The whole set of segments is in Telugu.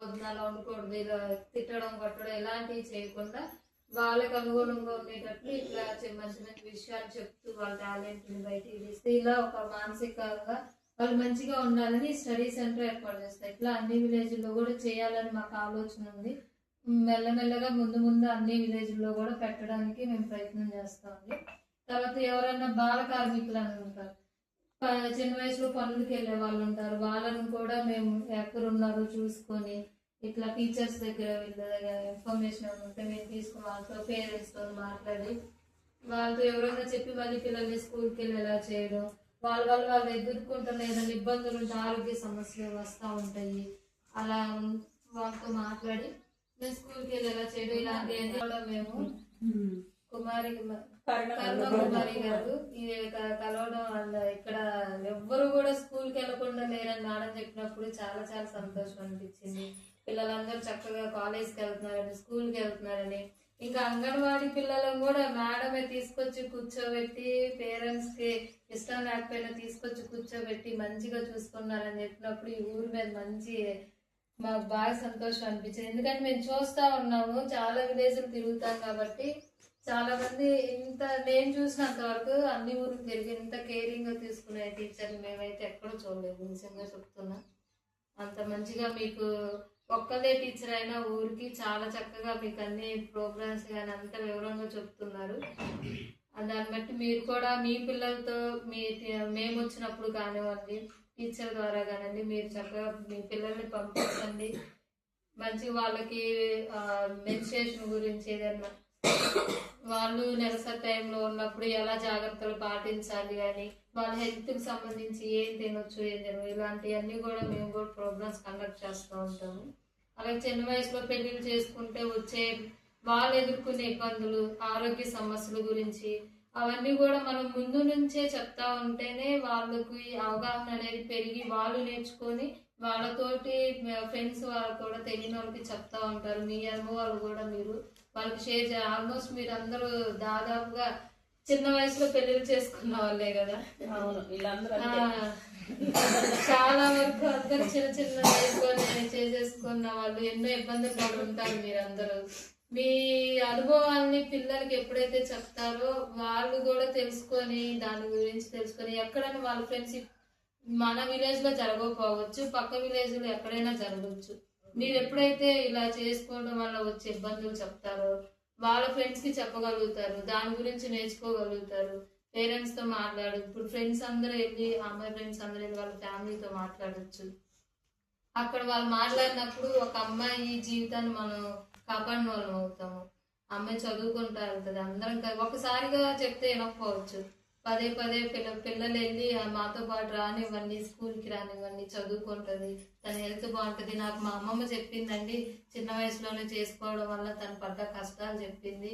పొద్దునాలు వండుకూడదు, ఇలా తిట్టడం కొట్టడం ఇలాంటివి చేయకుండా వాళ్ళకి అనుగుణంగా ఉండేటట్లు ఇట్లా మంచి మంచి విషయాలు చెప్తూ వాళ్ళ టాలెంట్ని బయటికి తీస్తే ఇలా ఒక మానసికంగా వాళ్ళు మంచిగా ఉండాలని స్టడీ సెంటర్ ఏర్పాటు చేస్తాయి. ఇట్లా అన్ని విలేజ్ల్లో కూడా చేయాలని మాకు ఆలోచన ఉంది. మెల్లమెల్లగా ముందు ముందు అన్ని విలేజ్ల్లో కూడా పెట్టడానికి మేము ప్రయత్నం చేస్తామండి. తర్వాత ఎవరైనా బాల కార్మికులు అని ఉంటారు, చిన్న వయసులో పనులకి వెళ్ళే వాళ్ళు ఉంటారు. వాళ్ళని కూడా మేము ఎక్కడున్నారో చూసుకొని ఇట్లా టీచర్స్ దగ్గర వీళ్ళ దగ్గర ఇన్ఫర్మేషన్ ఉంటే మేము తీసుకుని వాళ్ళతో పేరెంట్స్తో మాట్లాడి వాళ్ళతో ఎవరైనా చెప్పి వాళ్ళ పిల్లల్ని స్కూల్కి వెళ్ళేలా చేయడం, వాళ్ళు ఎదుర్కొంటున్న ఏదైనా ఇబ్బందులు ఉంటే ఆరోగ్య సమస్యలు వస్తూ ఉంటాయి, అలా వాళ్ళతో మాట్లాడి మేము స్కూల్కి వెళ్ళేలా చేయడం ఇలాంటివన్నీ కూడా మేము కుమారి గారు కలవడం వల్ల ఇక్కడ ఎవ్వరు కూడా స్కూల్కి వెళ్ళకుండా లేరని మేడం చెప్పినప్పుడు చాలా చాలా సంతోషం అనిపించింది. పిల్లలందరూ చక్కగా కాలేజ్కి వెళ్తున్నారని, స్కూల్కి వెళ్తున్నారని, ఇంకా అంగన్వాడీ పిల్లలను కూడా మేడమే తీసుకొచ్చి కూర్చోబెట్టి పేరెంట్స్ కి ఇష్టం లేకపోయినా తీసుకొచ్చి కూర్చోబెట్టి మంచిగా చూసుకున్నారని చెప్పినప్పుడు ఈ ఊరి మీద మంచి మాకు బాగా సంతోషం అనిపించింది. ఎందుకంటే మేము చూస్తా ఉన్నాము, చాలా విలేజ్లు తిరుగుతాం కాబట్టి చాలా మంది ఇంత నేను చూసినంత వరకు అన్ని ఊరికి తిరిగి ఇంత కేరింగ్ గా తీసుకునే టీచర్ని మేమైతే ఎక్కడో చూడలేదు. నిజంగా చెప్తున్నా, అంత మంచిగా మీకు ఒక్కదే టీచర్ అయినా ఊరికి చాలా చక్కగా మీకు అన్ని ప్రోగ్రామ్స్ కానీ అంత వివరంగా చెప్తున్నారు. దాన్ని బట్టి మీరు కూడా మీ పిల్లలతో మేము వచ్చినప్పుడు కానివ్వండి, టీచర్ ద్వారా కానివ్వండి, మీరు చక్కగా మీ పిల్లల్ని పంపించండి. మంచిగా వాళ్ళకి మెన్స్ట్రుయేషన్ గురించి ఏదన్నా వాళ్ళు నెలసరి టైంలో ఉన్నప్పుడు ఎలా జాగ్రత్తలు పాటించాలి అని, వాళ్ళ హెల్త్కి సంబంధించి ఏం తినొచ్చు ఏం తినవు ఇలాంటివన్నీ కూడా మేము కూడా ప్రోగ్రామ్స్ కండక్ట్ చేస్తూ ఉంటాము. అలాగే చిన్న వయసులో పెళ్లిళ్ళు చేసుకుంటే వచ్చే వాళ్ళు ఎదుర్కొనే ఇబ్బందులు, ఆరోగ్య సమస్యల గురించి అవన్నీ కూడా మనం ముందు నుంచే చెప్తా ఉంటేనే వాళ్ళకి అవగాహన అనేది పెరిగి వాళ్ళు నేర్చుకొని వాళ్ళతోటి ఫ్రెండ్స్ వాళ్ళు కూడా తెలియని వాళ్ళకి చెప్తా ఉంటారు. మీ అనుభవాలు కూడా మీరు వాళ్ళకి షేర్ చేయాలి. ఆల్మోస్ట్ మీరు అందరూ దాదాపుగా చిన్న వయసులో పెళ్లిళ్ళు చేసుకున్న వాళ్ళే కదా. చాలా వరకు అందరు చిన్న చిన్న వయసులో చేసేసుకున్న వాళ్ళు ఎన్నో ఇబ్బందులు పడి ఉంటారు. మీరందరూ మీ అనుభవాల్ని పిల్లలకి ఎప్పుడైతే చెప్తారో వాళ్ళు కూడా తెలుసుకొని దాని గురించి తెలుసుకొని ఎక్కడైనా వాళ్ళ ఫ్రెండ్స్ మన విలేజ్ లో జరగకపోవచ్చు, పక్క విలేజ్ లో ఎక్కడైనా జరగవచ్చు. మీరు ఎప్పుడైతే ఇలా చేసుకోవడం వల్ల వచ్చే ఇబ్బందులు చెప్తారో వాళ్ళ ఫ్రెండ్స్ కి చెప్పగలుగుతారు, దాని గురించి నేర్చుకోగలుగుతారు. పేరెంట్స్ తో మాట్లాడు, ఇప్పుడు ఫ్రెండ్స్ అందరూ వెళ్ళి అమ్మాయి ఫ్రెండ్స్ అందరూ వెళ్ళి వాళ్ళ ఫ్యామిలీతో మాట్లాడచ్చు. అక్కడ వాళ్ళు మాట్లాడినప్పుడు ఒక అమ్మాయి జీవితాన్ని మనం కాపాడిన వాళ్ళం అవుతాము. అమ్మాయి చదువుకుంటా వెళ్తుంది, అందరం ఒకసారిగా చెప్తే వినకపోవచ్చు. పదే పదే పిల్లలు వెళ్ళి మాతో పాటు రానివ్వండి, స్కూల్కి రానివ్వండి, చదువుకుంటుంది, తన హెల్త్ బాగుంటుంది. నాకు మా అమ్మమ్మ చెప్పిందండి, చిన్న వయసులోనే చేసుకోవడం వల్ల తను పడ్డ కష్టాలు చెప్పింది.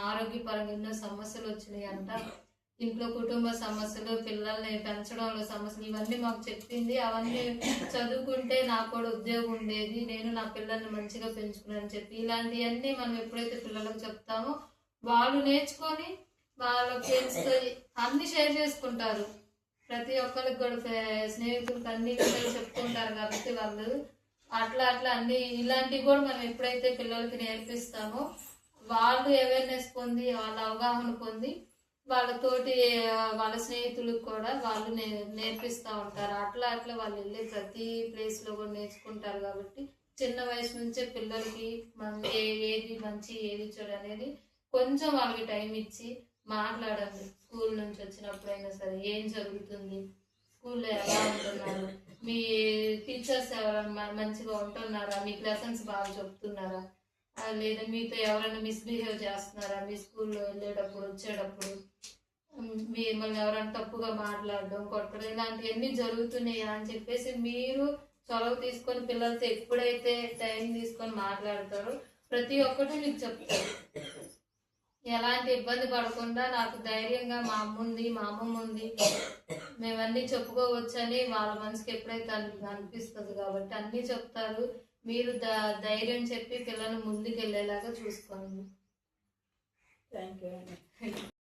ఆరోగ్యపరంగా ఎన్నో సమస్యలు వచ్చినాయి అంట, ఇంట్లో కుటుంబ సమస్యలు, పిల్లల్ని పెంచడంలో సమస్యలు, ఇవన్నీ మాకు చెప్పింది. అవన్నీ చదువుకుంటే నాకు కూడా ఉద్యోగం ఉండేది, నేను నా పిల్లల్ని మంచిగా పెంచుకున్నానని చెప్పి ఇలాంటివన్నీ మనం ఎప్పుడైతే పిల్లలకు చెప్తామో వాళ్ళు నేర్చుకొని వాళ్ళ ఫ్రెండ్స్తో అన్ని షేర్ చేసుకుంటారు. ప్రతి ఒక్కరికి కూడా స్నేహితులకు అన్ని చెప్పుకుంటారు కాబట్టి వాళ్ళు అట్లా అన్ని ఇలాంటివి కూడా మనం ఎప్పుడైతే పిల్లలకి నేర్పిస్తామో వాళ్ళు అవేర్నెస్ పొంది వాళ్ళ అవగాహన పొంది వాళ్ళతోటి వాళ్ళ స్నేహితులకు కూడా వాళ్ళు నేర్పిస్తూ ఉంటారు. అట్లా వాళ్ళు వెళ్ళి ప్రతి ప్లేస్ లో కూడా నేర్చుకుంటారు. కాబట్టి చిన్న వయసు నుంచే పిల్లలకి ఏది మంచి ఏది చెడు అనేది కొంచెం వాళ్ళకి టైం ఇచ్చి మాట్లాడండి. స్కూల్ నుంచి వచ్చినప్పుడైనా సరే ఏం జరుగుతుంది, స్కూల్లో ఎలా ఉంటున్నారు, మీ టీచర్స్ ఎవరైనా మంచిగా ఉంటున్నారా, మీకు లెసన్స్ బాగా చెప్తున్నారా, లేదా మీతో ఎవరైనా మిస్బిహేవ్ చేస్తున్నారా, మీ స్కూల్లో వెళ్ళేటప్పుడు వచ్చేటప్పుడు మిమ్మల్ని ఎవరైనా తప్పుగా మాట్లాడడం, కొట్టడం ఇలాంటివన్నీ జరుగుతున్నాయా అని చెప్పేసి మీరు చొరవ తీసుకొని పిల్లలతో ఎప్పుడైతే టైం తీసుకొని మాట్లాడతారో ప్రతి ఒక్కటి మీకు చెప్తారు. ఎలాంటి ఇబ్బంది పడకుండా నాకు ధైర్యంగా మా అమ్మ ఉంది, మా అమ్మమ్మ ఉంది, మేమన్నీ చెప్పుకోవచ్చని వాళ్ళ మనసుకి ఎప్పుడైతే అనిపిస్తుంది కాబట్టి అన్నీ చెప్తారు. మీరు ధైర్యం చెప్పి పిల్లలు ముందుకు వెళ్ళేలాగా చూసుకోండి. Thank you.